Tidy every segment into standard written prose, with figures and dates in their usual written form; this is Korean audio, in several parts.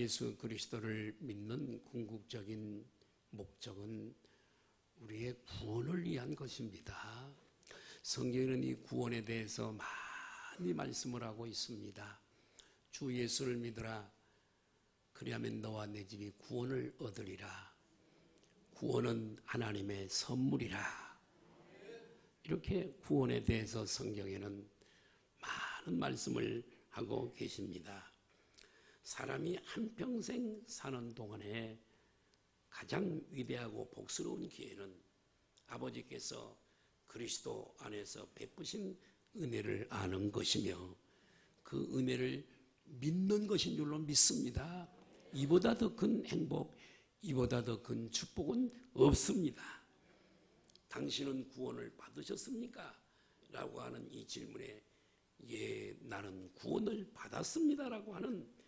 예수 그리스도를 믿는 궁극적인 목적은 우리의 구원을 위한 것입니다. 성경에는 이 구원에 대해서 많이 말씀을 하고 있습니다. 주 예수를 믿으라. 그리하면 너와 내 집이 구원을 얻으리라. 구원은 하나님의 선물이라. 이렇게 구원에 대해서 성경에는 많은 말씀을 하고 계십니다. 사람이 한평생 사는 동안에 가장 위대하고 복스러운 기회는 아버지께서 그리스도 안에서 베푸신 은혜를 아는 것이며 그 은혜를 믿는 것인 줄로 믿습니다. 이보다 더 큰 행복, 이보다 더 큰 축복은 없습니다. 당신은 구원을 받으셨습니까? 라고 하는 이 질문에 예, 나는 구원을 받았습니다라고 하는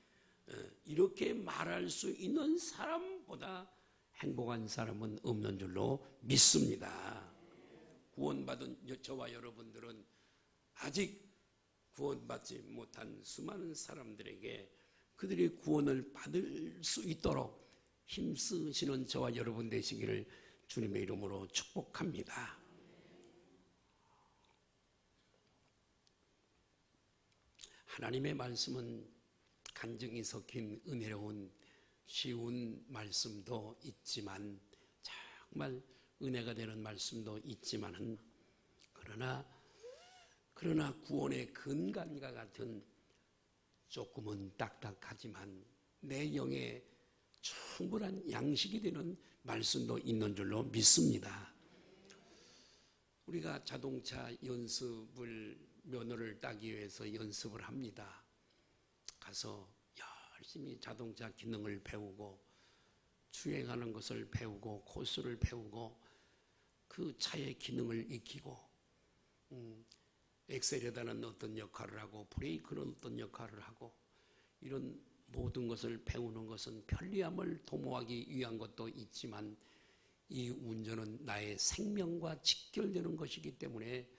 이렇게 말할 수 있는 사람보다 행복한 사람은 없는 줄로 믿습니다. 구원받은 저와 여러분들은 아직 구원받지 못한 수많은 사람들에게 그들이 구원을 받을 수 있도록 힘쓰시는 저와 여러분 되시기를 주님의 이름으로 축복합니다. 하나님의 말씀은 간증이 섞인 은혜로운 쉬운 말씀도 있지만 정말 은혜가 되는 말씀도 있지만은 그러나 구원의 근간과 같은 조금은 딱딱하지만 내 영에 충분한 양식이 되는 말씀도 있는 줄로 믿습니다. 우리가 자동차 면허를 따기 위해서 연습을 합니다. 가서 열심히 자동차 기능을 배우고 주행하는 것을 배우고 코스를 배우고 그 차의 기능을 익히고 엑셀에다는 어떤 역할을 하고 브레이크는 어떤 역할을 하고 이런 모든 것을 배우는 것은 편리함을 도모하기 위한 것도 있지만 이 운전은 나의 생명과 직결되는 것이기 때문에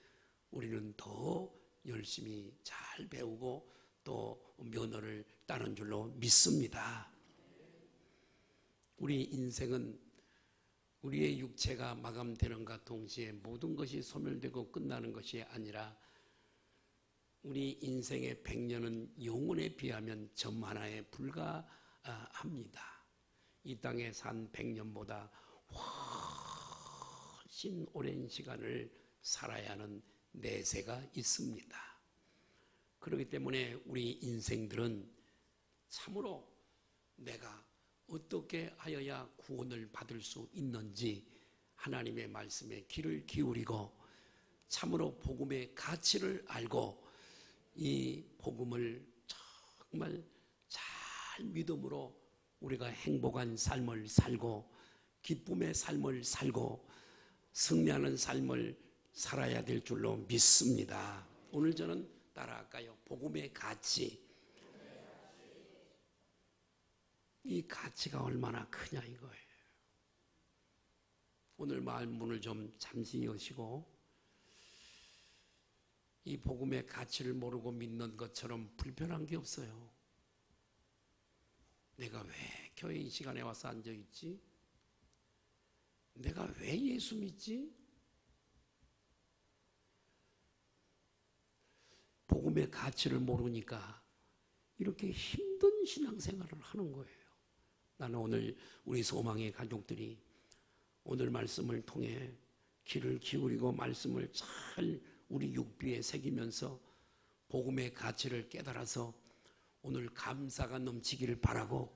우리는 더 열심히 잘 배우고 또 면허를 따는 줄로 믿습니다. 우리 인생은 우리의 육체가 마감되는가 동시에 모든 것이 소멸되고 끝나는 것이 아니라 우리 인생의 100년은 영혼에 비하면 점 하나에 불과합니다. 이 땅에 산 100년보다 훨씬 오랜 시간을 살아야 하는 내세가 있습니다. 그렇기 때문에 우리 인생들은 참으로 내가 어떻게 하여야 구원을 받을 수 있는지 하나님의 말씀에 귀를 기울이고 참으로 복음의 가치를 알고 이 복음을 정말 잘 믿음으로 우리가 행복한 삶을 살고 기쁨의 삶을 살고 승리하는 삶을 살아야 될 줄로 믿습니다. 오늘 저는 따라할까요? 복음의 가치. 이 가치가 얼마나 크냐 이거예요. 오늘 마을 문을 좀 잠시 여시고 이 복음의 가치를 모르고 믿는 것처럼 불편한 게 없어요. 내가 왜 교회 이 시간에 와서 앉아있지? 내가 왜 예수 믿지? 복음의 가치를 모르니까 이렇게 힘든 신앙생활을 하는 거예요. 나는 오늘 우리 소망의 가족들이 오늘 말씀을 통해 귀를 기울이고 말씀을 잘 우리 육비에 새기면서 복음의 가치를 깨달아서 오늘 감사가 넘치기를 바라고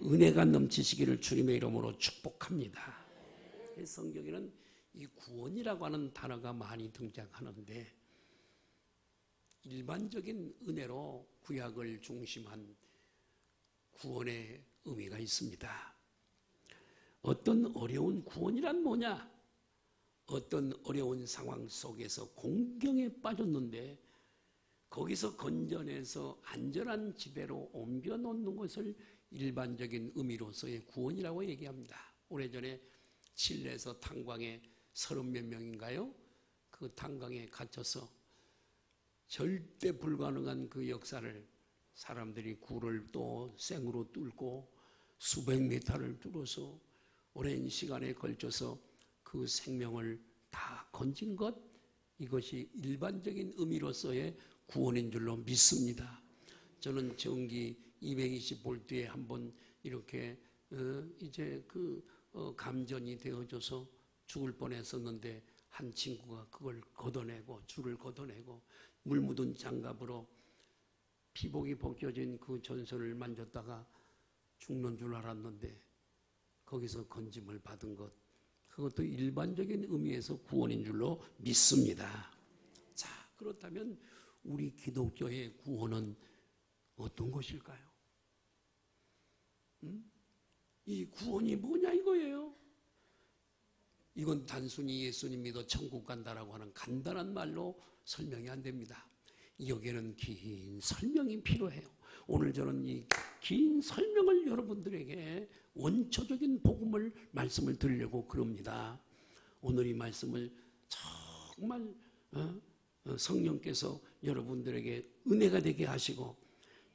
은혜가 넘치시기를 주님의 이름으로 축복합니다. 성경에는 이 구원이라고 하는 단어가 많이 등장하는데 일반적인 은혜로 구약을 중심한 구원의 의미가 있습니다. 어떤 어려운 구원이란 뭐냐? 어떤 어려운 상황 속에서 공경에 빠졌는데 거기서 건져내서 안전한 지대로 옮겨놓는 것을 일반적인 의미로서의 구원이라고 얘기합니다. 오래전에 칠레에서 탄광에 30몇 명인가요? 그 탄광에 갇혀서 절대 불가능한 그 역사를 사람들이 굴을 또 생으로 뚫고 수백 미터를 뚫어서 오랜 시간에 걸쳐서 그 생명을 다 건진 것, 이것이 일반적인 의미로서의 구원인 줄로 믿습니다. 저는 전기 220볼트에 한번 이렇게 이제 감전이 되어져서 죽을 뻔했었는데 한 친구가 그걸 걷어내고 줄을 걷어내고 물 묻은 장갑으로 피복이 벗겨진 그 전선을 만졌다가 죽는 줄 알았는데 거기서 건짐을 받은 것, 그것도 일반적인 의미에서 구원인 줄로 믿습니다. 자, 그렇다면 우리 기독교의 구원은 어떤 것일까요? 이 구원이 뭐냐 이거예요. 이건 단순히 예수님 믿어 천국 간다라고 하는 간단한 말로 설명이 안 됩니다. 여기에는 긴 설명이 필요해요. 오늘 저는 이 긴 설명을 여러분들에게 원초적인 복음을 말씀을 드리려고 그럽니다. 오늘 이 말씀을 정말 성령께서 여러분들에게 은혜가 되게 하시고,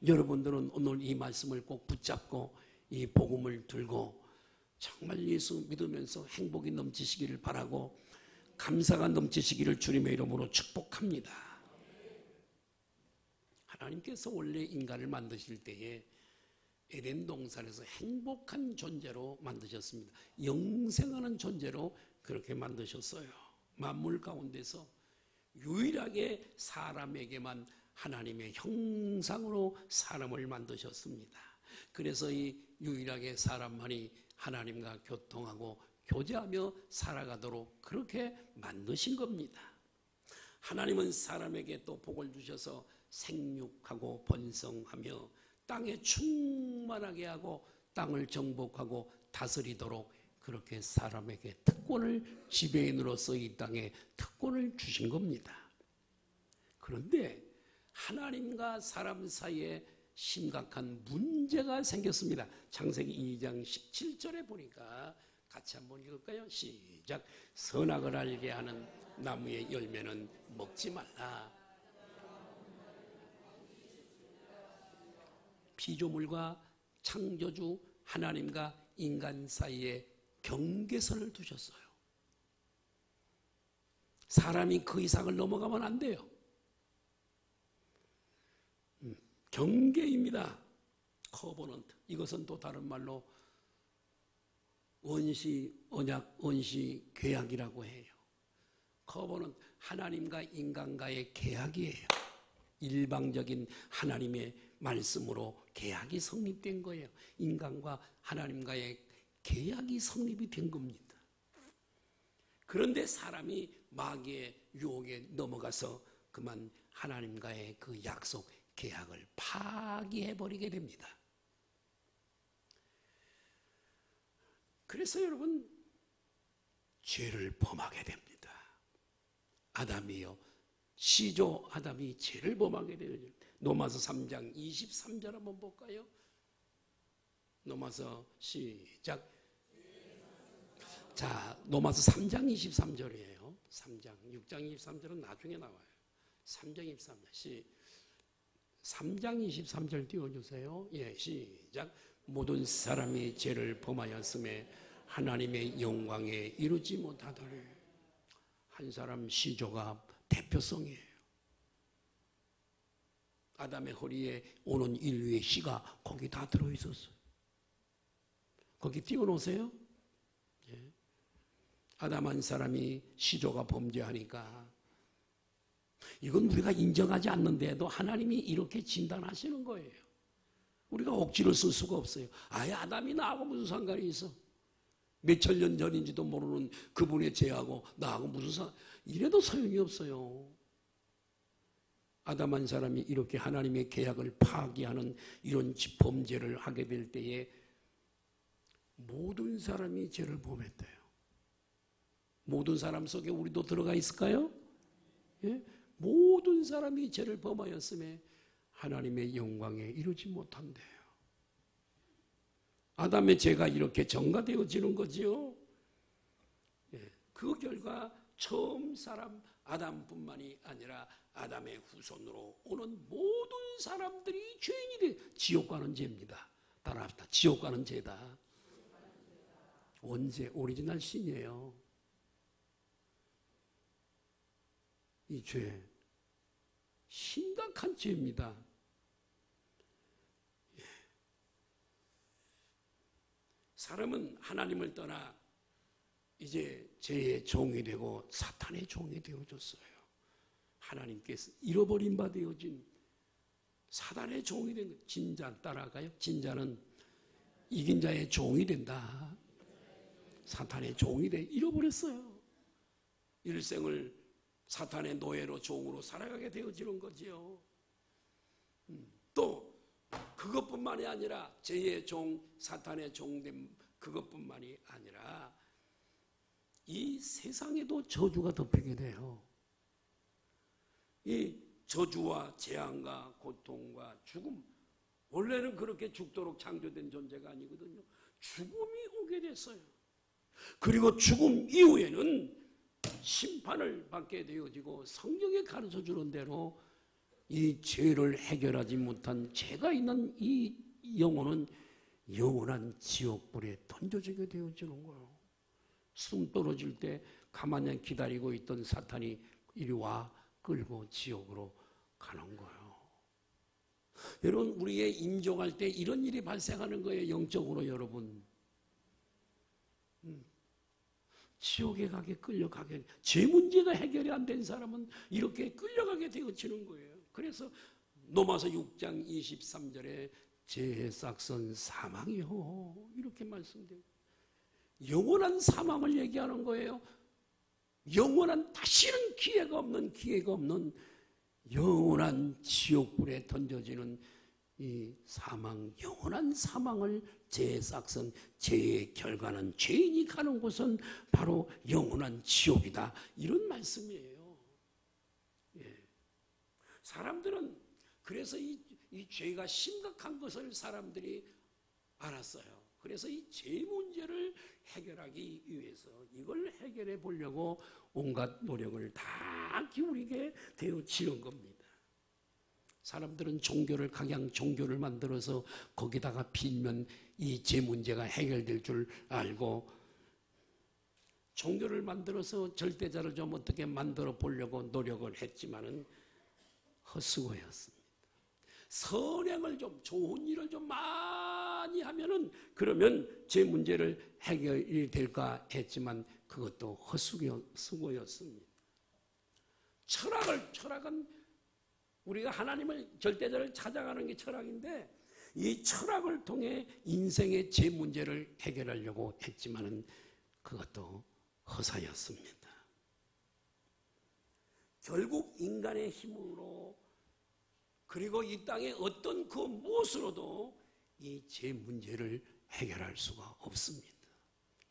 여러분들은 오늘 이 말씀을 꼭 붙잡고 이 복음을 들고 정말 예수 믿으면서 행복이 넘치시기를 바라고 감사가 넘치시기를 주님의 이름으로 축복합니다. 하나님께서 원래 인간을 만드실 때에 에덴 동산에서 행복한 존재로 만드셨습니다. 영생하는 존재로 그렇게 만드셨어요. 만물 가운데서 유일하게 사람에게만 하나님의 형상으로 사람을 만드셨습니다. 그래서 이 유일하게 사람만이 하나님과 교통하고 교제하며 살아가도록 그렇게 만드신 겁니다. 하나님은 사람에게 또 복을 주셔서 생육하고 번성하며 땅에 충만하게 하고 땅을 정복하고 다스리도록 그렇게 사람에게 특권을, 지배인으로서 이 땅에 특권을 주신 겁니다. 그런데 하나님과 사람 사이에 심각한 문제가 생겼습니다. 창세기 2장 17절에 보니까 같이 한번 읽을까요? 시작. 선악을 알게 하는 나무의 열매는 먹지 말라. 피조물과 창조주 하나님과 인간 사이에 경계선을 두셨어요. 사람이 그 이상을 넘어가면 안 돼요. 경계입니다. 커버넌트. 이것은 또 다른 말로 원시 언약, 원시 계약이라고 해요. 커버넌트, 하나님과 인간과의 계약이에요. 일방적인 하나님의 말씀으로 계약이 성립된 거예요. 인간과 하나님과의 계약이 성립이 된 겁니다. 그런데 사람이 마귀의 유혹에 넘어가서 그만 하나님과의 그 약속, 계약을 파기해버리게 됩니다. 그래서 여러분, 죄를 범하게 됩니다. 아담이요, 시조 아담이 죄를 범하게 되죠. 로마서 3장 23절 한번 볼까요? 로마서 시작. 자, 로마서 3장 23절이에요. 3장, 6장 23절은 나중에 나와요. 3장 23절. 3장 23절 띄워주세요. 예, 시작. 모든 사람이 죄를 범하였음에 하나님의 영광에 이르지 못하더니. 한 사람 시조가 대표성이에요. 아담의 허리에 오는 인류의 씨가 거기 다 들어있었어요. 거기 띄워놓으세요. 예. 아담 한 사람이 시조가 범죄하니까, 이건 우리가 인정하지 않는데도 하나님이 이렇게 진단하시는 거예요. 우리가 억지로 쓸 수가 없어요. 아예 아담이 나하고 무슨 상관이 있어? 몇천 년 전인지도 모르는 그분의 죄하고 나하고 무슨 상관, 이래도 소용이 없어요. 아담 한 사람이 이렇게 하나님의 계약을 파기하는 이런 범죄를 하게 될 때에 모든 사람이 죄를 범했대요. 모든 사람 속에 우리도 들어가 있을까요? 예? 모든 사람이 죄를 범하였음에 하나님의 영광에 이르지 못한대요. 아담의 죄가 이렇게 전가되어지는 거지요. 예. 그 결과 처음 사람 아담뿐만이 아니라 아담의 후손으로 오는 모든 사람들이 죄인이 돼. 지옥 가는 죄입니다. 따라합시다. 지옥 가는 죄다. 원죄, 오리지널 신이에요. 이 죄, 심각한 죄입니다. 사람은 하나님을 떠나 이제 죄의 종이 되고 사탄의 종이 되어졌어요. 하나님께서 잃어버린 바 되어진 사단의 종이 된 거예요. 진자 따라가요. 진자는 이긴 자의 종이 된다. 사탄의 종이 돼 잃어버렸어요. 일생을 사탄의 노예로 종으로 살아가게 되어지는 거지요. 또 그것뿐만이 아니라 죄의 종, 사탄의 종된 그것뿐만이 아니라 이 세상에도 저주가 덮이게 돼요. 이 저주와 재앙과 고통과 죽음, 원래는 그렇게 죽도록 창조된 존재가 아니거든요. 죽음이 오게 됐어요. 그리고 죽음 이후에는 심판을 받게 되어지고 성경에 가르쳐주는 대로 이 죄를 해결하지 못한 죄가 있는 이 영혼은 영원한 지옥불에 던져지게 되어지는 거예요. 숨 떨어질 때 가만히 기다리고 있던 사탄이 이리 와 끌고 지옥으로 가는 거예요. 여러분, 우리의 임종할 때 이런 일이 발생하는 거예요. 영적으로 여러분. 지옥에 가게 끌려가게, 죄 문제가 해결이 안 된 사람은 이렇게 끌려가게 되어지는 거예요. 그래서 로마서 6장 23절에 죄의 싹선 사망이요 이렇게 말씀돼요. 영원한 사망을 얘기하는 거예요. 영원한 다시는 기회가 없는 영원한 지옥불에 던져지는 이 사망, 영원한 사망을 죄의 싹선, 죄의 결과는 죄인이 가는 곳은 바로 영원한 지옥이다. 이런 말씀이에요. 예. 사람들은 그래서 이 죄가 심각한 것을 사람들이 알았어요. 그래서 이 죄 문제를 해결하기 위해서 이걸 해결해 보려고 온갖 노력을 다 기울이게 되어지는 겁니다. 사람들은 종교를 각양 종교를 만들어서 거기다가 빌면 이 죄 문제가 해결될 줄 알고 종교를 만들어서 절대자를 좀 어떻게 만들어 보려고 노력을 했지만은 헛수고였습니다. 선행을 좀 좋은 일을 좀 많이 하면은 그러면 제 문제를 해결이 될까 했지만 그것도 헛수고였습니다. 철학은 우리가 하나님을 절대자를 찾아가는 게 철학인데 이 철학을 통해 인생의 제 문제를 해결하려고 했지만은 그것도 허사였습니다. 결국 인간의 힘으로 그리고 이 땅의 어떤 그 무엇으로도 이 제 문제를 해결할 수가 없습니다.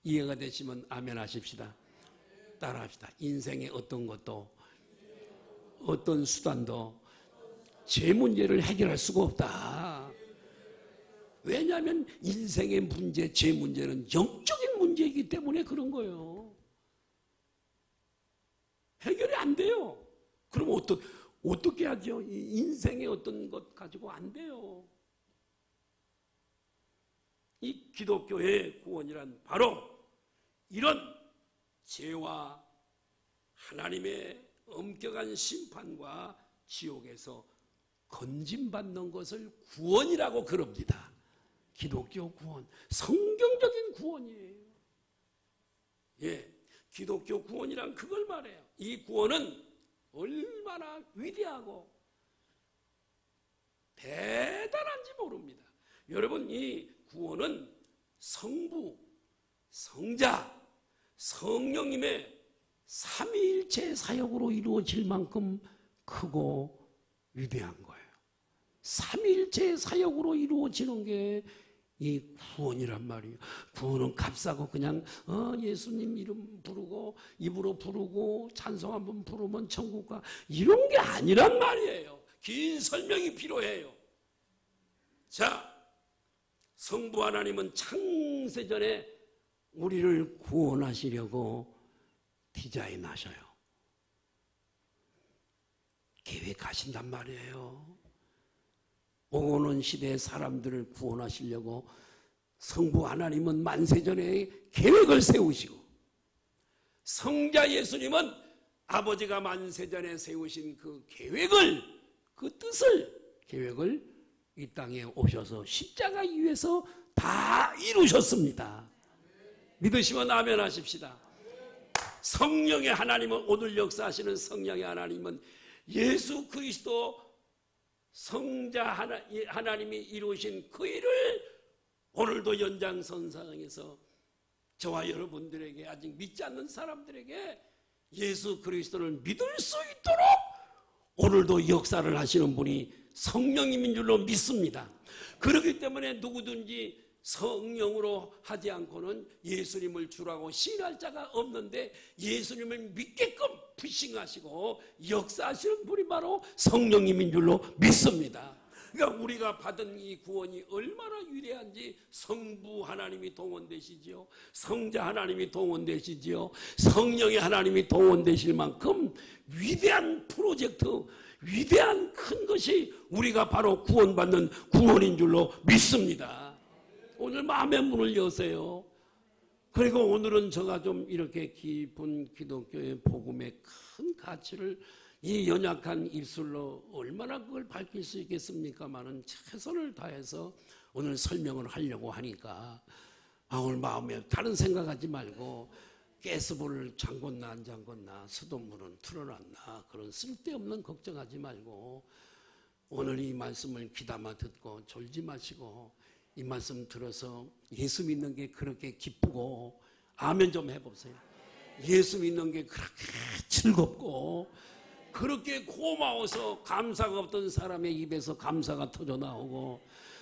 이해가 되시면 아멘 하십시다. 따라합시다. 인생의 어떤 것도 어떤 수단도 제 문제를 해결할 수가 없다. 왜냐하면 인생의 문제, 제 문제는 영적인 문제이기 때문에 그런 거예요. 해결이 안 돼요. 그럼 어떻게 하죠? 인생의 어떤 것 가지고 안 돼요. 이 기독교의 구원이란 바로 이런 죄와 하나님의 엄격한 심판과 지옥에서 건짐받는 것을 구원이라고 그럽니다. 기독교 구원, 성경적인 구원이에요. 예, 기독교 구원이란 그걸 말해요. 이 구원은 얼마나 위대하고 대단한지 모릅니다. 여러분, 이 구원은 성부, 성자, 성령님의 삼위일체 사역으로 이루어질 만큼 크고 위대한 거예요. 삼위일체 사역으로 이루어지는 게 이 구원이란 말이에요. 구원은 값싸고 그냥 예수님 이름 부르고 입으로 부르고 찬송 한번 부르면 천국 가 이런 게 아니란 말이에요. 긴 설명이 필요해요. 자, 성부 하나님은 창세전에 우리를 구원하시려고 디자인하셔요. 계획하신단 말이에요. 오고는 시대의 사람들을 구원하시려고 성부 하나님은 만세전에 계획을 세우시고, 성자 예수님은 아버지가 만세전에 세우신 그 계획을, 그 뜻을, 계획을 이 땅에 오셔서 십자가 위에서 다 이루셨습니다. 믿으시면 아멘 하십시다. 성령의 하나님은, 오늘 역사하시는 성령의 하나님은 예수 그리스도 성자 하나님이 이루신 그 일을 오늘도 연장선상에서 저와 여러분들에게, 아직 믿지 않는 사람들에게 예수 그리스도를 믿을 수 있도록 오늘도 역사를 하시는 분이 성령님인 줄로 믿습니다. 그렇기 때문에 누구든지 성령으로 하지 않고는 예수님을 주라고 시인할 자가 없는데, 예수님을 믿게끔 푸싱하시고 역사하시는 분이 바로 성령님인 줄로 믿습니다. 그러니까 우리가 받은 이 구원이 얼마나 위대한지, 성부 하나님이 동원되시지요, 성자 하나님이 동원되시지요, 성령의 하나님이 동원되실 만큼 위대한 프로젝트, 위대한 큰 것이 우리가 바로 구원받는 구원인 줄로 믿습니다. 오늘 마음의 문을 여세요. 그리고 오늘은 제가 좀 이렇게 깊은 기독교의 복음의 큰 가치를 이 연약한 입술로 얼마나 그걸 밝힐 수 있겠습니까마는 최선을 다해서 오늘 설명을 하려고 하니까, 오늘 마음에 다른 생각하지 말고 가스불을 잠궜나 안 잠궜나, 수돗물은 틀어놨나, 그런 쓸데없는 걱정하지 말고 오늘 이 말씀을 귀담아 듣고 졸지 마시고 이 말씀 들어서 예수 믿는 게 그렇게 기쁘고, 아멘 좀 해보세요. 예수 믿는 게 그렇게 즐겁고 그렇게 고마워서 감사가 없던 사람의 입에서 감사가 터져 나오고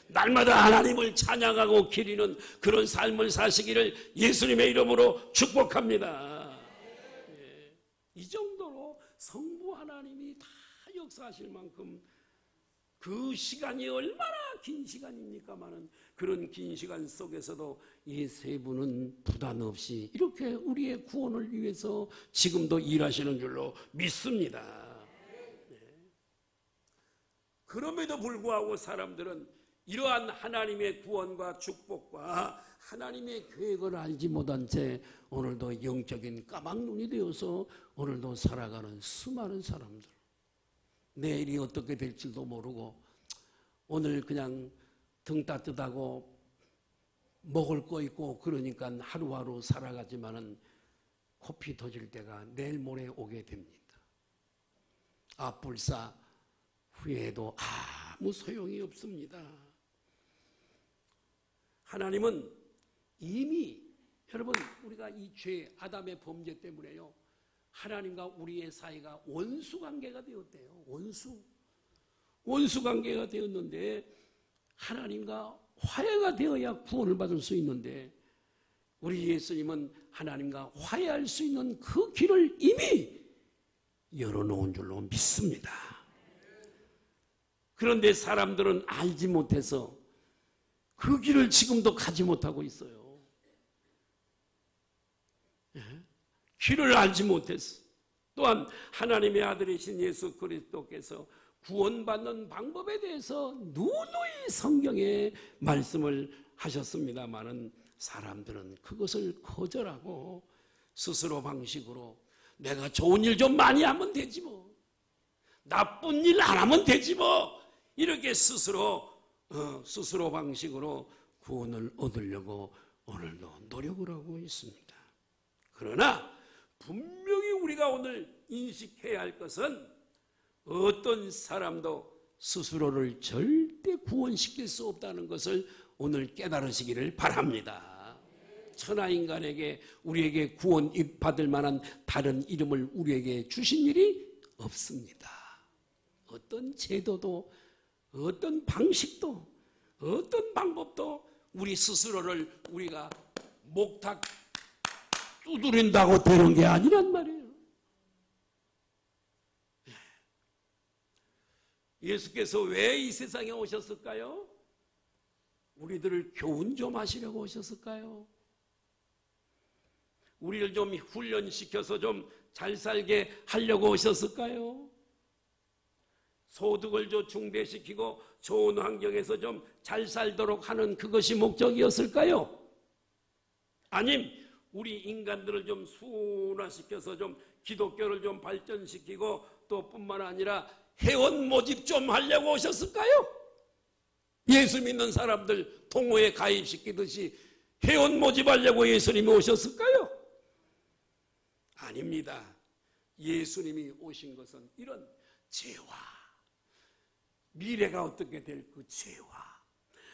날마다 하나님을 찬양하고 기리는 그런 삶을 사시기를 예수님의 이름으로 축복합니다. 예. 이 정도로 성부 하나님이 다 역사하실 만큼 그 시간이 얼마나 긴 시간입니까마는, 그런 긴 시간 속에서도 이 세 분은 부담 없이 이렇게 우리의 구원을 위해서 지금도 일하시는 줄로 믿습니다. 그럼에도 불구하고 사람들은 이러한 하나님의 구원과 축복과 하나님의 계획을 알지 못한 채 오늘도 영적인 까막눈이 되어서 오늘도 살아가는 수많은 사람들, 내일이 어떻게 될지도 모르고 오늘 그냥 등 따뜻하고 먹을 거 있고 그러니까 하루하루 살아가지만은 코피 터질 때가 내일 모레 오게 됩니다. 불사 후회해도 아무 소용이 없습니다. 하나님은 이미, 여러분, 우리가 이 죄, 아담의 범죄 때문에요, 하나님과 우리의 사이가 원수 관계가 되었대요. 원수 관계가 되었는데, 하나님과 화해가 되어야 구원을 받을 수 있는데, 우리 예수님은 하나님과 화해할 수 있는 그 길을 이미 열어놓은 줄로 믿습니다. 그런데 사람들은 알지 못해서 그 길을 지금도 가지 못하고 있어요. 길을 알지 못해서. 또한 하나님의 아들이신 예수 그리스도께서 구원받는 방법에 대해서 누누이 성경에 말씀을 하셨습니다마는 사람들은 그것을 거절하고 스스로 방식으로 내가 좋은 일 좀 많이 하면 되지 뭐, 나쁜 일 안 하면 되지 뭐, 이렇게 스스로 방식으로 구원을 얻으려고 오늘도 노력을 하고 있습니다. 그러나 분명히 우리가 오늘 인식해야 할 것은 어떤 사람도 스스로를 절대 구원시킬 수 없다는 것을 오늘 깨달으시기를 바랍니다. 천하인간에게 우리에게 구원 받을 만한 다른 이름을 우리에게 주신 일이 없습니다. 어떤 제도도, 어떤 방식도, 어떤 방법도 우리 스스로를 우리가 목탁 두드린다고 되는 게 아니란 말이에요. 예수께서 왜 이 세상에 오셨을까요? 우리들을 교훈 좀 하시려고 오셨을까요? 우리를 좀 훈련시켜서 좀 잘 살게 하려고 오셨을까요? 소득을 좀 중대시키고 좋은 환경에서 좀 잘 살도록 하는 그것이 목적이었을까요? 아님 우리 인간들을 좀 순화시켜서 좀 기독교를 좀 발전시키고 또 뿐만 아니라 회원 모집 좀 하려고 오셨을까요? 예수 믿는 사람들 동호회 가입시키듯이 회원 모집하려고 예수님이 오셨을까요? 아닙니다. 예수님이 오신 것은 이런 죄와 미래가 어떻게 될 그 죄와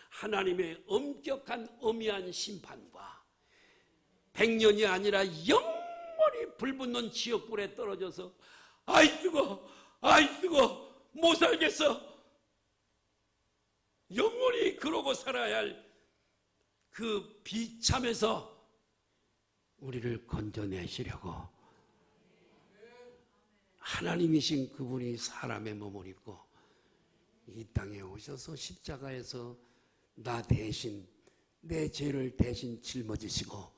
하나님의 엄격한 엄의한 심판과 100년이 아니라 영원히 불붙는 지옥불에 떨어져서 아이 뜨거 못 살겠어 영원히 그러고 살아야 할 그 비참에서 우리를 건져내시려고 하나님이신 그분이 사람의 몸을 입고 이 땅에 오셔서 십자가에서 나 대신 내 죄를 대신 짊어지시고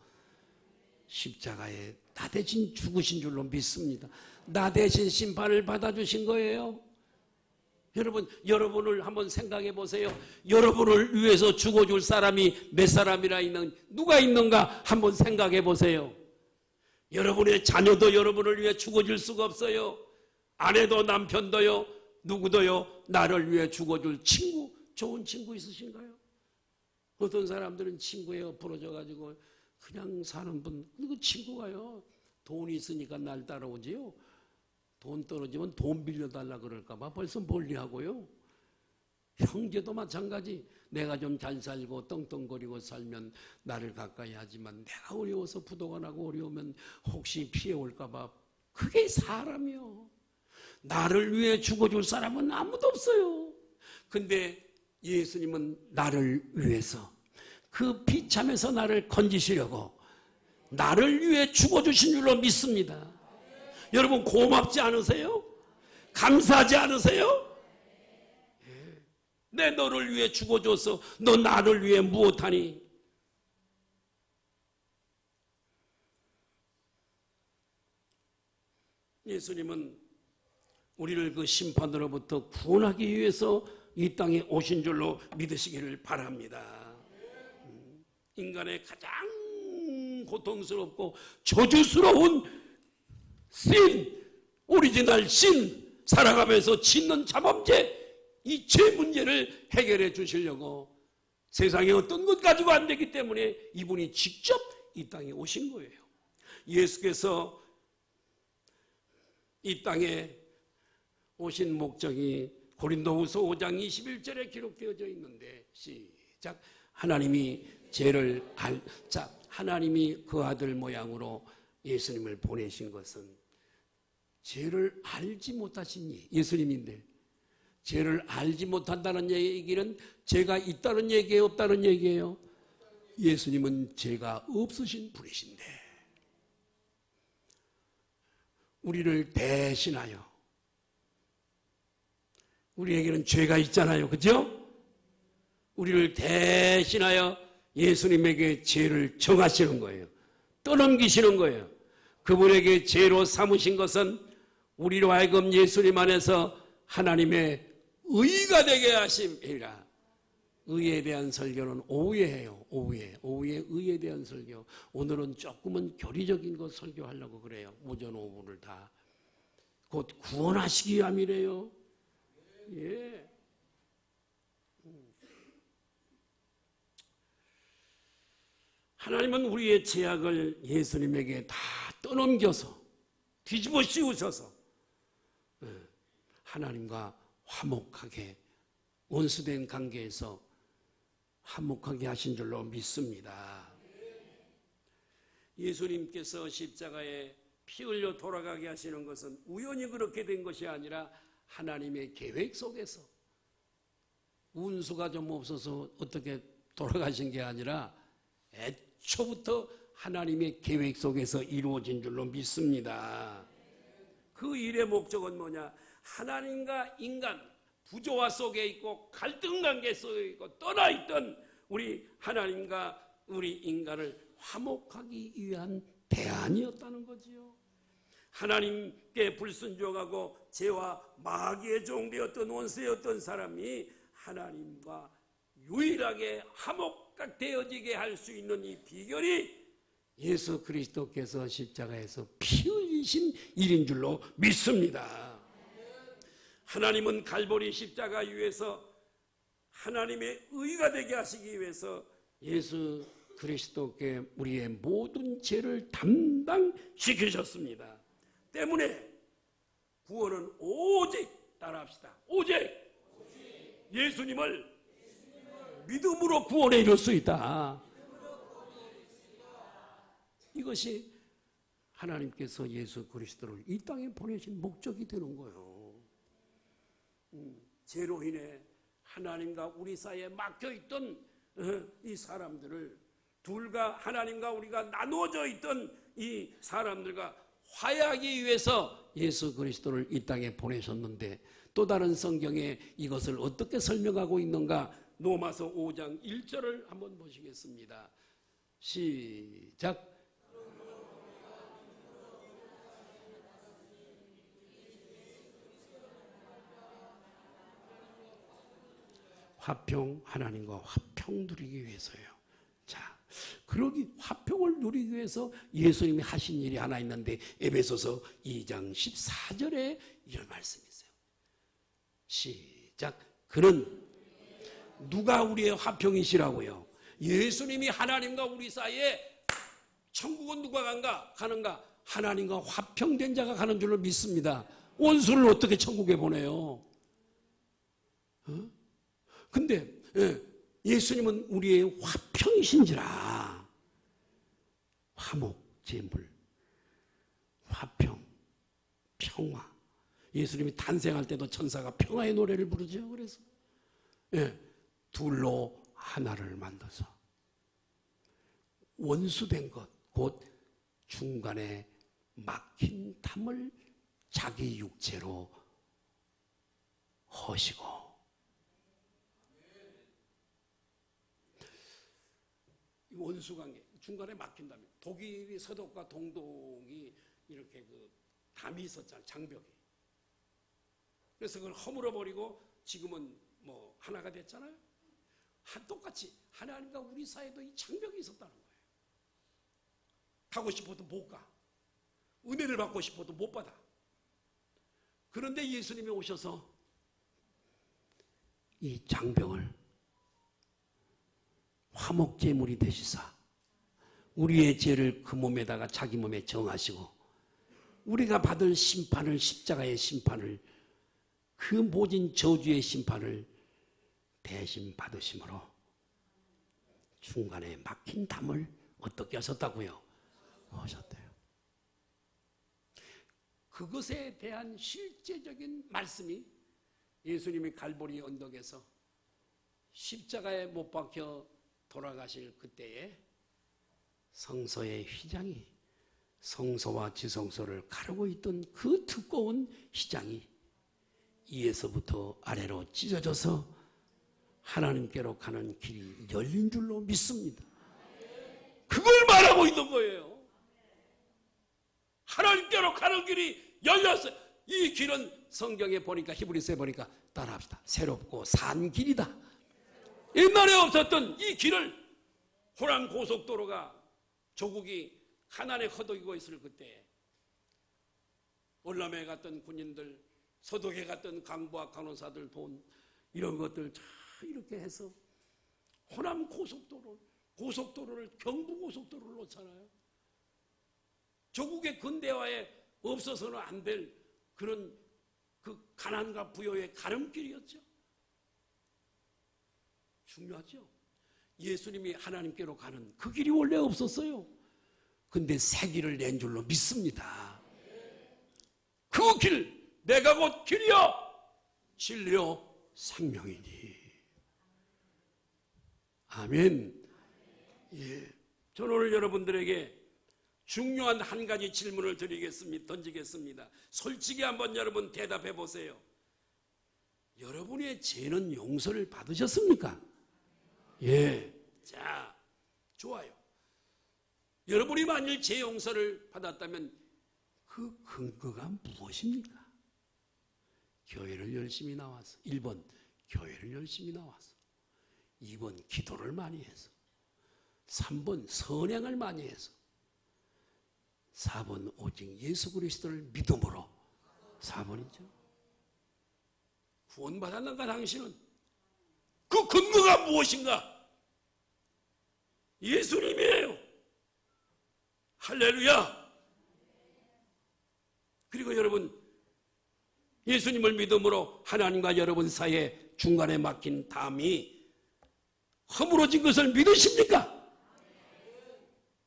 십자가에 나 대신 죽으신 줄로 믿습니다. 나 대신 심판을 받아주신 거예요. 여러분을 한번 생각해 보세요. 여러분을 위해서 죽어줄 사람이 몇 사람이나 누가 있는가 한번 생각해 보세요. 여러분의 자녀도 여러분을 위해 죽어줄 수가 없어요. 아내도 남편도요, 누구도요, 나를 위해 죽어줄 친구, 좋은 친구 있으신가요? 어떤 사람들은 친구에 엎어져가지고 그냥 사는 분, 그 친구가요, 돈이 있으니까 날 따라오지요. 돈 떨어지면 돈 빌려달라 그럴까봐 벌써 멀리하고요. 형제도 마찬가지. 내가 좀 잘 살고 떵떵거리고 살면 나를 가까이 하지만 내가 어려워서 부도가 나고 어려우면 혹시 피해 올까봐 그게 사람이요. 나를 위해 죽어줄 사람은 아무도 없어요. 근데 예수님은 나를 위해서 그 비참에서 나를 건지시려고 나를 위해 죽어주신 줄로 믿습니다. 여러분 고맙지 않으세요? 감사하지 않으세요? 내 너를 위해 죽어줘서 너 나를 위해 무엇하니? 예수님은 우리를 그 심판으로부터 구원하기 위해서 이 땅에 오신 줄로 믿으시기를 바랍니다. 인간의 가장 고통스럽고 저주스러운 오리지널 신, 살아가면서 짓는 자범죄, 이 죄 문제를 해결해 주시려고 세상에 어떤 것 가지고 안 되기 때문에 이분이 직접 이 땅에 오신 거예요. 예수께서 이 땅에 오신 목적이 고린도후서 5장 21절에 기록되어져 있는데, 시작. 하나님이 하나님이 그 아들 모양으로 예수님을 보내신 것은 죄를 알지 못하신 예수님인데, 죄를 알지 못한다는 얘기는 죄가 있다는 얘기예요, 없다는 얘기예요? 예수님은 죄가 없으신 분이신데 우리를 대신하여, 우리에게는 죄가 있잖아요, 그죠? 우리를 대신하여 예수님에게 죄를 정하시는 거예요. 떠넘기시는 거예요. 그분에게 죄로 삼으신 것은 우리로 하여금 예수님 안에서 하나님의 의가 되게 하심이라. 의에 대한 설교는 오후에 해요. 오후에 의에 대한 설교. 오늘은 조금은 교리적인 거 설교하려고 그래요. 오전 오후를 다. 곧 구원하시기 위함이래요. 예. 하나님은 우리의 죄악을 예수님에게 다 떠넘겨서 뒤집어 씌우셔서 하나님과 화목하게, 원수된 관계에서 화목하게 하신 줄로 믿습니다. 예수님께서 십자가에 피 흘려 돌아가게 하시는 것은 우연히 그렇게 된 것이 아니라 하나님의 계획 속에서, 운수가 좀 없어서 어떻게 돌아가신 게 아니라 애초부터 하나님의 계획 속에서 이루어진 줄로 믿습니다. 그 일의 목적은 뭐냐? 하나님과 인간, 부조화 속에 있고 갈등 관계 속에 있고 떠나있던 우리 하나님과 우리 인간을 화목하기 위한 대안이었다는 거지요. 하나님께 불순종하고 죄와 마귀의 종되었던 원수였던 사람이 하나님과 유일하게 화목되어지게 할 수 있는 이 비결이 예수 그리스도께서 십자가에서 피 흘리신 일인 줄로 믿습니다. 하나님은 갈보리 십자가 위에서 하나님의 의가 되게 하시기 위해서 예수 그리스도께 우리의 모든 죄를 담당시키셨습니다. 때문에 구원은 오직, 따라합시다, 오직 예수님을 믿음으로 구원에 이룰 수 있다. 이것이 하나님께서 예수 그리스도를 이 땅에 보내신 목적이 되는 거예요. 죄로 인해 하나님과 우리 사이에 막혀있던 이 사람들을, 둘과 하나님과 우리가 나누어져 있던 이 사람들과 화해하기 위해서 예수 그리스도를 이 땅에 보내셨는데, 또 다른 성경에 이것을 어떻게 설명하고 있는가? 로마서 5장 1절을 한번 보시겠습니다. 시작. 화평, 하나님과 화평 누리기 위해서요. 자, 그러기 화평을 누리기 위해서 예수님이 하신 일이 하나 있는데, 에베소서 2장 14절에 이런 말씀이 있어요. 시작. 그는 누가 우리의 화평이시라고요? 예수님이 하나님과 우리 사이에, 천국은 누가 가는가? 하나님과 화평된 자가 가는 줄로 믿습니다. 원수를 어떻게 천국에 보내요? 근데 예수님은 우리의 화평이신지라. 화목, 제물, 화평, 평화. 예수님이 탄생할 때도 천사가 평화의 노래를 부르죠. 그래서 둘로 하나를 만들어서 원수된 것, 곧 중간에 막힌 담을 자기 육체로 허시고, 원수관계 중간에 막힌다면, 독일이 서독과 동독이 이렇게 그 담이 있었잖아요. 장벽이. 그래서 그걸 허물어 버리고 지금은 뭐 하나가 됐잖아요. 똑같이 하나님과 우리 사이에도 이 장벽이 있었다는 거예요. 가고 싶어도 못 가. 은혜를 받고 싶어도 못 받아. 그런데 예수님이 오셔서 이 장벽을 화목제물이 되시사 우리의 죄를 그 몸에다가 자기 몸에 정하시고, 우리가 받을 심판을, 십자가의 심판을, 그 모진 저주의 심판을 대신 받으심으로 중간에 막힌 담을 어떻게 하셨다고요? 하셨대요. 그것에 대한 실제적인 말씀이 예수님이 갈보리 언덕에서 십자가에 못 박혀 돌아가실 그때에 성소의 휘장이, 성소와 지성소를 가르고 있던 그 두꺼운 휘장이 위에서부터 아래로 찢어져서 하나님께로 가는 길이 열린 줄로 믿습니다. 그걸 말하고 있는 거예요. 하나님께로 가는 길이 열렸어요. 이 길은 성경에 보니까, 히브리서에 보니까, 따라합시다, 새롭고 산 길이다. 옛날에 없었던 이 길을, 호남 고속도로가 조국이 가난에 허덕이고 있을 그때 월남에 갔던 군인들, 서독에 갔던 강부와 간호사들 돈, 이런 것들 다 이렇게 해서 호남 고속도로를 경부고속도로를 놓잖아요. 조국의 근대화에 없어서는 안 될 그런 그 가난과 부여의 가름길이었죠. 중요하죠. 예수님이 하나님께로 가는 그 길이 원래 없었어요. 근데 새 길을 낸 줄로 믿습니다. 그 길, 내가 곧 길이요 진리요 생명이니. 아멘. 예, 저는 오늘 여러분들에게 중요한 한 가지 질문을 던지겠습니다. 솔직히 한번 여러분 대답해 보세요. 여러분의 죄는 용서를 받으셨습니까? 예. 자, 좋아요. 여러분이 만일 죄 용서를 받았다면 그 근거가 무엇입니까? 교회를 열심히 나와서 1번 교회를 열심히 나와서 2번 기도를 많이 해서 3번 선행을 많이 해서 4번 오직 예수 그리스도를 믿음으로 4번이죠. 구원받았는가 당신은? 그 근거가 무엇인가? 예수님이에요. 할렐루야. 그리고 여러분 예수님을 믿음으로 하나님과 여러분 사이에 중간에 막힌 담이 허물어진 것을 믿으십니까?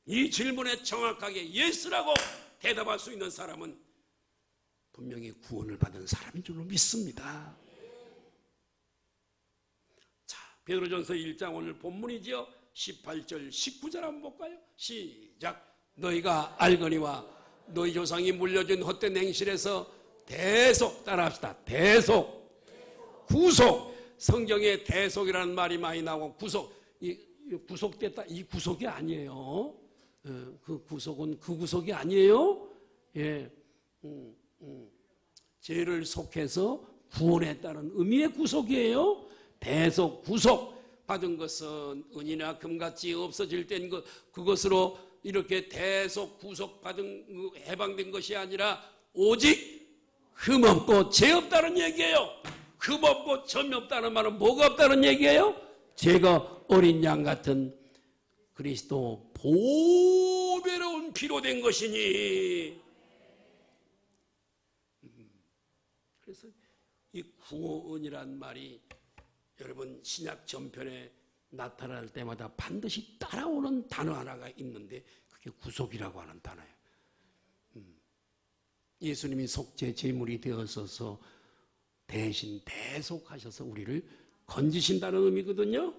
이 질문에 정확하게 예스라고 대답할 수 있는 사람은 분명히 구원을 받은 사람인 줄로 믿습니다. 자, 베드로전서 1장 오늘 본문이지요. 18절 19절 한번 볼까요? 시작. 너희가 알거니와 너희 조상이 물려준 헛된 행실에서 대속, 따라합시다. 대속, 구속. 성경에 대속이라는 말이 많이 나오고 구속, 구속됐다, 이 구속이 아니에요. 그 구속은 그 구속이 아니에요. 예, 죄를 속해서 구원했다는 의미의 구속이에요. 대속, 구속 받은 것은 은이나 금같이 없어질 땐 그것으로 이렇게 대속, 구속 받은 해방된 것이 아니라 오직 흠 없고 죄 없다는 얘기예요. 흠 없고 점이 없다는 말은 뭐가 없다는 얘기예요? 죄가 어린 양 같은 그리스도 보배로운 피로 된 것이니. 그래서 이 구원이란 말이 여러분 신약 전편에 나타날 때마다 반드시 따라오는 단어 하나가 있는데 그게 구속이라고 하는 단어예요. 예수님이 속죄 제물이 되어서서 대신 대속하셔서 우리를 건지신다는 의미거든요.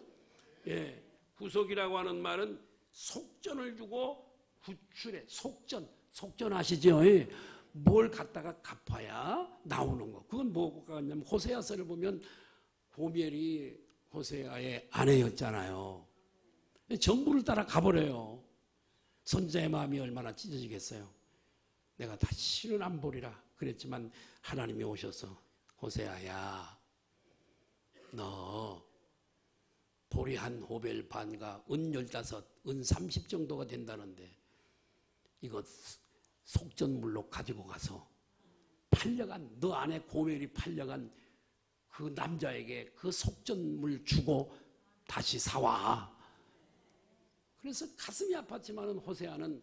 예, 구속이라고 하는 말은 속전을 주고 구출해. 속전 아시죠? 예. 뭘 갖다가 갚아야 나오는 거. 그건 뭐가 있냐면 호세아서를 보면 고멜이 호세아의 아내였잖아요. 전부를 따라 가버려요. 선자의 마음이 얼마나 찢어지겠어요. 내가 다시는 안 보리라 그랬지만 하나님이 오셔서 호세아야, 너 보리 한 호벨 반과 은 15, 은 30 정도가 된다는데 이거 속전물로 가지고 가서 팔려간, 너 안에 고멜이 팔려간 그 남자에게 그 속전물 주고 다시 사와. 그래서 가슴이 아팠지만은 호세아는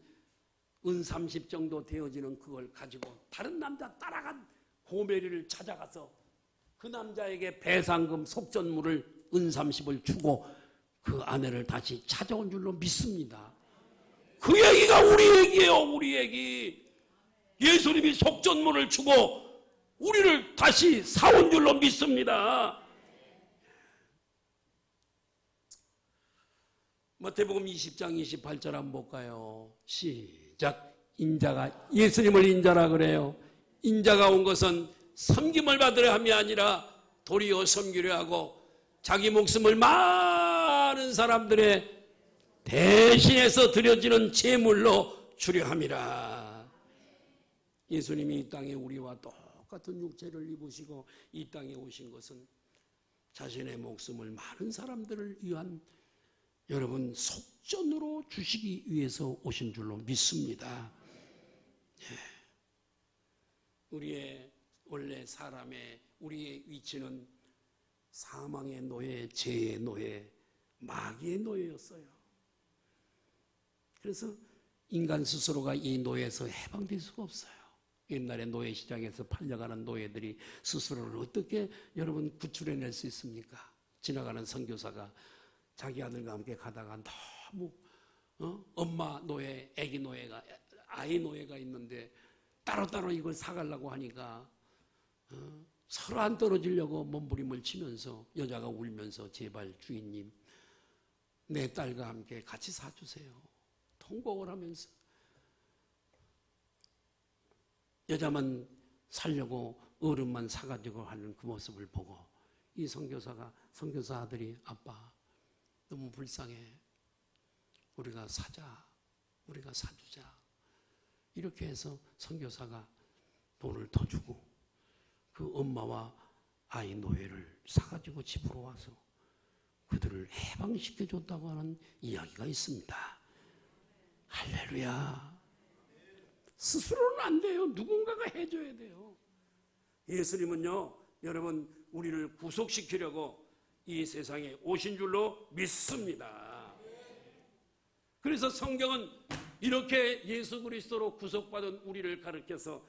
은 30 정도 되어지는 그걸 가지고 다른 남자 따라간 고멜이를 찾아가서 그 남자에게 배상금 속전물을 은 30을 주고 그 아내를 다시 찾아온 줄로 믿습니다. 그 얘기가 우리 얘기예요. 우리 얘기. 예수님이 속전물을 주고 우리를 다시 사온 줄로 믿습니다. 마태복음 20장 28절 한번 볼까요? 시작. 인자가 예수님을 인자라 그래요. 인자가 온 것은 섬김을 받으려 함이 아니라 도리어 섬기려 하고 자기 목숨을 많은 사람들의 대신해서 드려지는 제물로 주려 함이라. 예수님이 이 땅에 우리와 똑같은 육체를 입으시고 이 땅에 오신 것은 자신의 목숨을 많은 사람들을 위한 여러분 속전으로 주시기 위해서 오신 줄로 믿습니다. 우리의 원래 사람의 우리의 위치는 사망의 노예, 죄의 노예, 마귀의 노예였어요. 그래서 인간 스스로가 이 노예에서 해방될 수가 없어요. 옛날에 노예 시장에서 팔려가는 노예들이 스스로를 어떻게 여러분 구출해낼 수 있습니까? 지나가는 선교사가 자기 아들과 함께 가다가 너무 엄마 노예, 아기 노예가, 아이 노예가 있는데 따로따로 이걸 사가려고 하니까 서로 안 떨어지려고 몸부림을 치면서 여자가 울면서 제발 주인님 내 딸과 함께 같이 사주세요. 통곡을 하면서 여자만 살려고 어른만 사가지고 하는 그 모습을 보고 이 선교사 아들이 아빠 너무 불쌍해. 우리가 사자. 우리가 사주자. 이렇게 해서 선교사가 돈을 더 주고 그 엄마와 아이 노예를 사가지고 집으로 와서 그들을 해방시켜줬다고 하는 이야기가 있습니다. 할렐루야. 스스로는 안 돼요. 누군가가 해줘야 돼요. 예수님은요, 여러분, 우리를 구속시키려고 이 세상에 오신 줄로 믿습니다. 그래서 성경은 이렇게 예수 그리스도로 구속받은 우리를 가르쳐서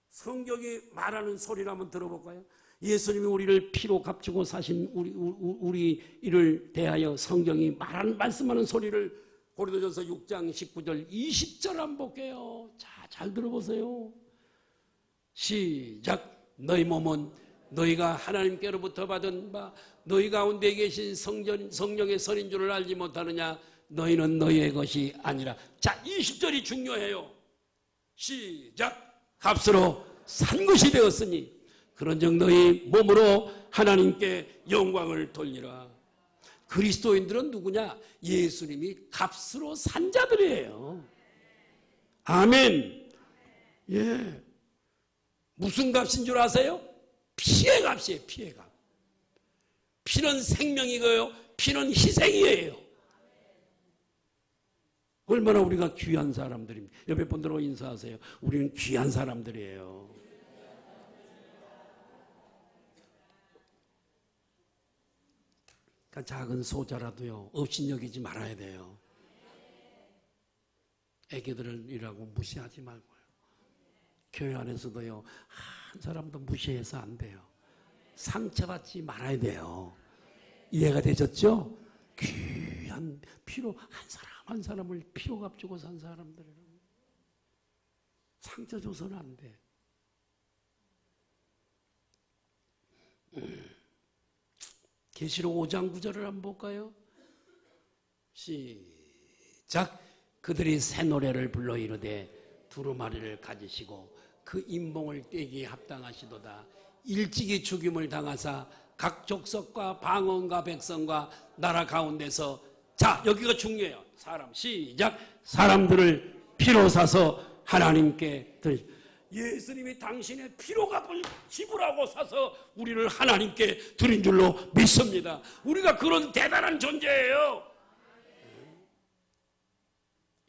성경이 말하는 소리를 한번 들어볼까요? 예수님이 우리를 피로 값주고 사신 우리를 대하여 성경이 말씀하는 소리를 고린도전서 6장 19절 20절 한번 볼게요. 자, 잘 들어보세요. 시작. 너희 몸은 너희가 하나님께로부터 받은 바 너희 가운데 계신 성령의 선인 줄을 알지 못하느냐. 너희는 너희의 것이 아니라. 자, 20절이 중요해요. 시작. 값으로 산 것이 되었으니 그런즉 너희 몸으로 하나님께 영광을 돌리라. 그리스도인들은 누구냐? 예수님이 값으로 산 자들이에요. 아멘. 예. 무슨 값인 줄 아세요? 피의 값이에요. 피의 값. 피는 생명이고요. 피는 희생이에요. 얼마나 우리가 귀한 사람들입니다. 옆에 분들하고 인사하세요. 우리는 귀한 사람들이에요. 그러니까 작은 소자라도요, 업신여기지 말아야 돼요. 애기들이라고 무시하지 말고요. 교회 안에서도요, 한 사람도 무시해서 안 돼요. 상처받지 말아야 돼요. 이해가 되셨죠? 귀한 피로 한 사람 한 사람을 피로 값주고 산 사람들이라고. 상처 줘서는 안 돼. 계시록 5장 9절을 한번 볼까요? 시작. 그들이 새 노래를 불러 이르되 두루마리를 가지시고 그 인봉을 떼기에 합당하시도다. 일찍이 죽임을 당하사 각 족속과 방언과 백성과 나라 가운데서, 자, 여기가 중요해요. 사람, 시작. 사람들을 피로 사서 하나님께 드리. 예수님이 당신의 피로값을 지불하고 사서 우리를 하나님께 드린 줄로 믿습니다. 우리가 그런 대단한 존재예요.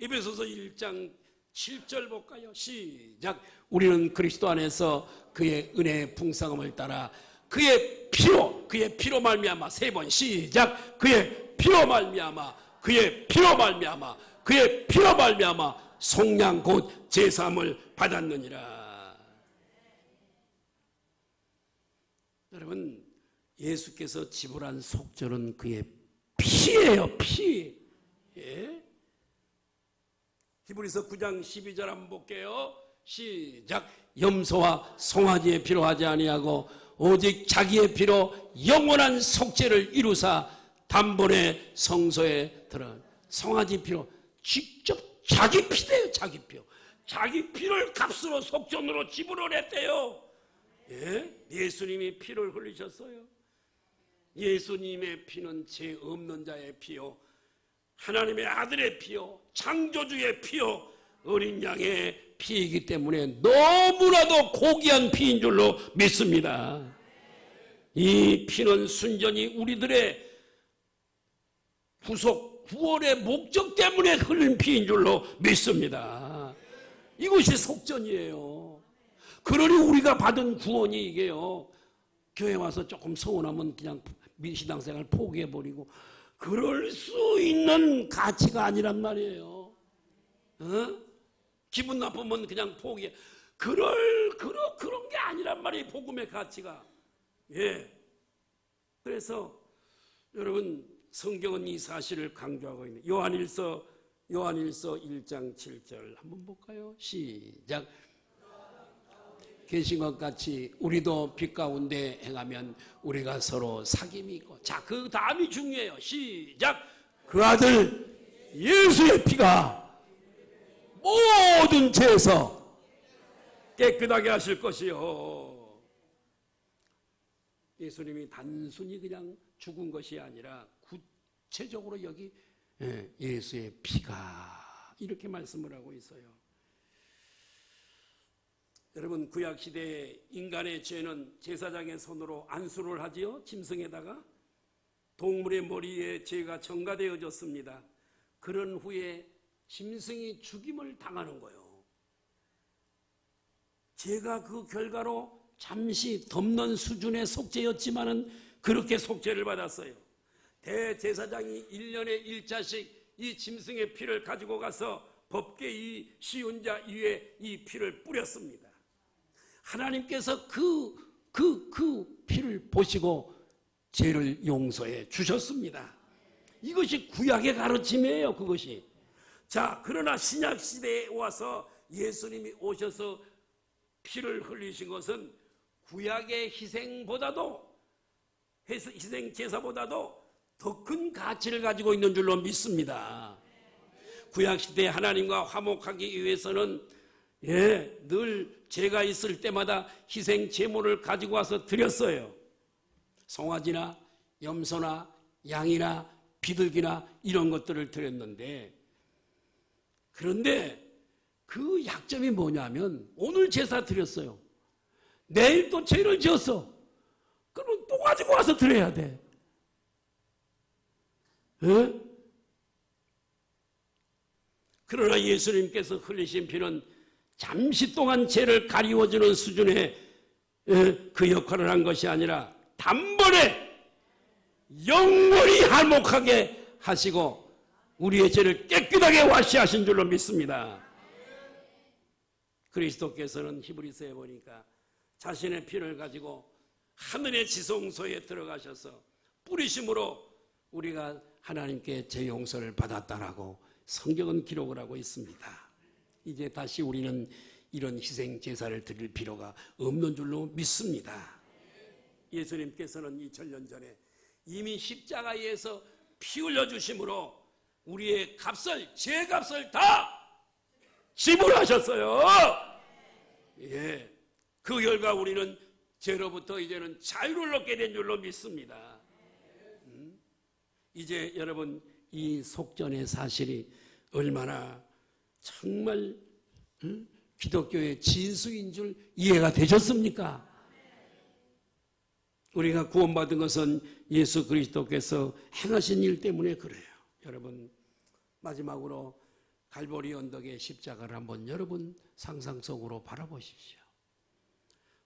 에베소서 1장 7절 볼까요? 시작. 우리는 그리스도 안에서 그의 은혜의 풍성함을 따라 그의 피로 말미암아. 세 번 시작. 그의 피로 말미암아. 그의 피로 말미암아. 그의 피로 말미암아 속량 곧 제사함을 받았느니라. 여러분, 예수께서 지불한 속죄는 그의 피예요. 피. 예? 히브리서 9장 12절 한번 볼게요. 시작. 염소와 송아지의 피로 하지 아니하고 오직 자기의 피로 영원한 속죄를 이루사 단번에 성소에 들어. 송아지 피로 직접 자기 피대요. 자기 피. 자기 피를 값으로 속전으로 지불을 했대요. 예? 예수님이 피를 흘리셨어요. 예수님의 피는 죄 없는 자의 피요, 하나님의 아들의 피요, 창조주의 피요, 어린 양의 피이기 때문에 너무나도 고귀한 피인 줄로 믿습니다. 이 피는 순전히 우리들의 구원의 목적 때문에 흘린 피인 줄로 믿습니다. 이것이 속전이에요. 그러니 우리가 받은 구원이 이게요, 교회 와서 조금 서운하면 그냥 신앙생활 포기해버리고 그럴 수 있는 가치가 아니란 말이에요. 기분 나쁘면 그냥 포기해. 그런 게 아니란 말이에요. 복음의 가치가. 예. 그래서 여러분, 성경은 이 사실을 강조하고 있는 요한일서 1장 7절 한번 볼까요? 시작. 계신 것 같이 우리도 빛 가운데 행하면 우리가 서로 사귐이 있고. 자, 그 다음이 중요해요. 시작. 그 아들 예수의 피가 모든 죄에서 깨끗하게 하실 것이요. 예수님이 단순히 그냥 죽은 것이 아니라 구체적으로 여기 예수의 피가 이렇게 말씀을 하고 있어요. 여러분, 구약시대에 인간의 죄는 제사장의 손으로 안수를 하지요. 짐승에다가 동물의 머리에 죄가 전가되어졌습니다. 그런 후에 짐승이 죽임을 당하는 거예요. 죄가 그 결과로 잠시 덮는 수준의 속죄였지만은 그렇게 속죄를 받았어요. 대제사장이 1년에 1자씩 이 짐승의 피를 가지고 가서 법궤 이 시운 자 위에 이 피를 뿌렸습니다. 하나님께서 그 피를 보시고 죄를 용서해 주셨습니다. 이것이 구약의 가르침이에요. 그것이. 자, 그러나 신약 시대에 와서 예수님이 오셔서 피를 흘리신 것은 구약의 희생보다도, 희생 제사보다도 더 큰 가치를 가지고 있는 줄로 믿습니다. 구약 시대에 하나님과 화목하기 위해서는 늘 죄가 있을 때마다 희생 제물을 가지고 와서 드렸어요. 송아지나 염소나 양이나 비둘기나 이런 것들을 드렸는데, 그런데 그 약점이 뭐냐면 오늘 제사 드렸어요. 내일 또 죄를 지었어. 그러면 또 가지고 와서 드려야 돼. 그러나 예수님께서 흘리신 피는 잠시 동안 죄를 가리워주는 수준의 그 역할을 한 것이 아니라 단번에 영원히 화목하게 하시고 우리의 죄를 깨끗하게 와시하신 줄로 믿습니다. 그리스도께서는 히브리서에 보니까 자신의 피를 가지고 하늘의 지성소에 들어가셔서 뿌리심으로 우리가 하나님께 죄 용서를 받았다라고 성경은 기록을 하고 있습니다. 이제 다시 우리는 이런 희생 제사를 드릴 필요가 없는 줄로 믿습니다. 예수님께서는 2000년 전에 이미 십자가에서 피 흘려 주심으로 우리의 값을, 죄 값을 다 지불하셨어요. 그 결과 우리는 죄로부터 이제는 자유를 얻게 된 줄로 믿습니다. 이제 여러분, 이 속전의 사실이 얼마나 정말 기독교의 진수인 줄 이해가 되셨습니까? 우리가 구원받은 것은 예수 그리스도께서 행하신 일 때문에 그래요. 여러분, 마지막으로 갈보리 언덕의 십자가를 한번 여러분 상상 속으로 바라보십시오.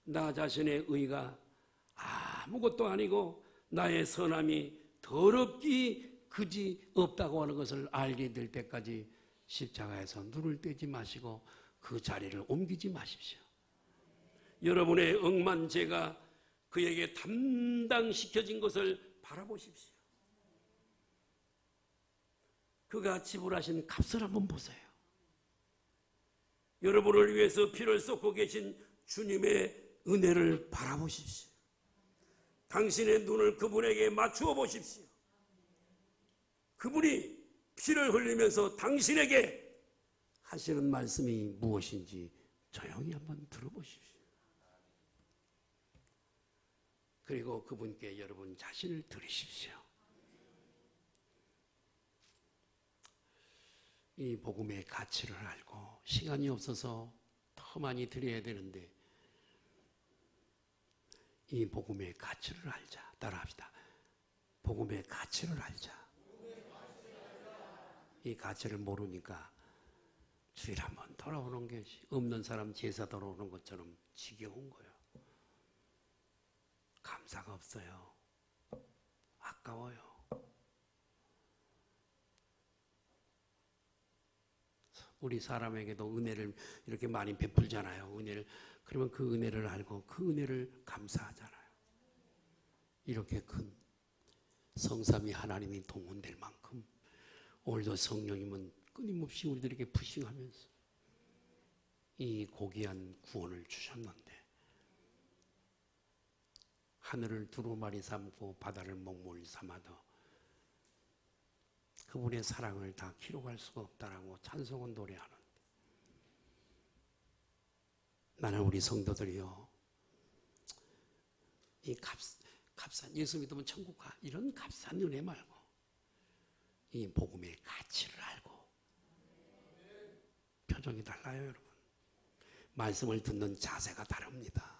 나 자신의 의가 아무것도 아니고 나의 선함이 더럽기 그지 없다고 하는 것을 알게 될 때까지 십자가에서 눈을 떼지 마시고 그 자리를 옮기지 마십시오. 여러분의 억만 죄가 그에게 담당시켜진 것을 바라보십시오. 그가 지불하신 값을 한번 보세요. 여러분을 위해서 피를 쏟고 계신 주님의 은혜를 바라보십시오. 당신의 눈을 그분에게 맞추어 보십시오. 그분이 피를 흘리면서 당신에게 하시는 말씀이 무엇인지 조용히 한번 들어보십시오. 그리고 그분께 여러분 자신을 드리십시오. 이 복음의 가치를 알고, 시간이 없어서 더 많이 드려야 되는데 이 복음의 가치를 알자. 따라합시다. 복음의 가치를 알자. 이 가치를 모르니까 주일 한번 돌아오는 게 없는 사람 제사 돌아오는 것처럼 지겨운 거예요. 감사가 없어요. 아까워요. 우리 사람에게도 은혜를 이렇게 많이 베풀잖아요. 은혜를. 그러면 그 은혜를 알고 그 은혜를 감사하잖아요. 이렇게 큰 성삼위 하나님이 동원될 만큼 오늘도 성령님은 끊임없이 우리들에게 푸싱하면서 이 고귀한 구원을 주셨는데, 하늘을 두루마리 삼고 바다를 먹물 삼아도 그분의 사랑을 다 기록할 수가 없다라고 찬송은 노래하는데, 나는 우리 성도들이요, 이 값싼 예수 믿으면 천국 가, 이런 값싼 은혜 말고 이 복음의 가치를 알고 표정이 달라요, 여러분. 말씀을 듣는 자세가 다릅니다.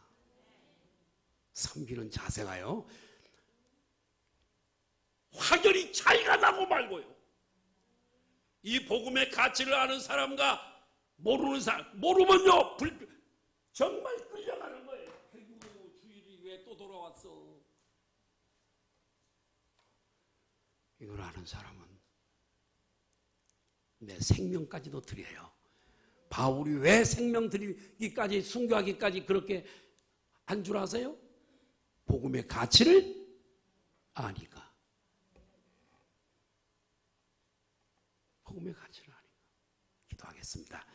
섬기는 자세가요, 확연히 차이가 나고 말고요. 이 복음의 가치를 아는 사람과 모르는 사람, 모르면요, 정말 끌려가는 거예요. 아이고, 주일이 왜 또 돌아왔어? 이걸 아는 사람은 내 생명까지도 드려요. 바울이 왜 생명 드리기까지, 순교하기까지 그렇게 한 줄 아세요? 복음의 가치를 아니까. 복음의 가치를 아니까. 기도하겠습니다.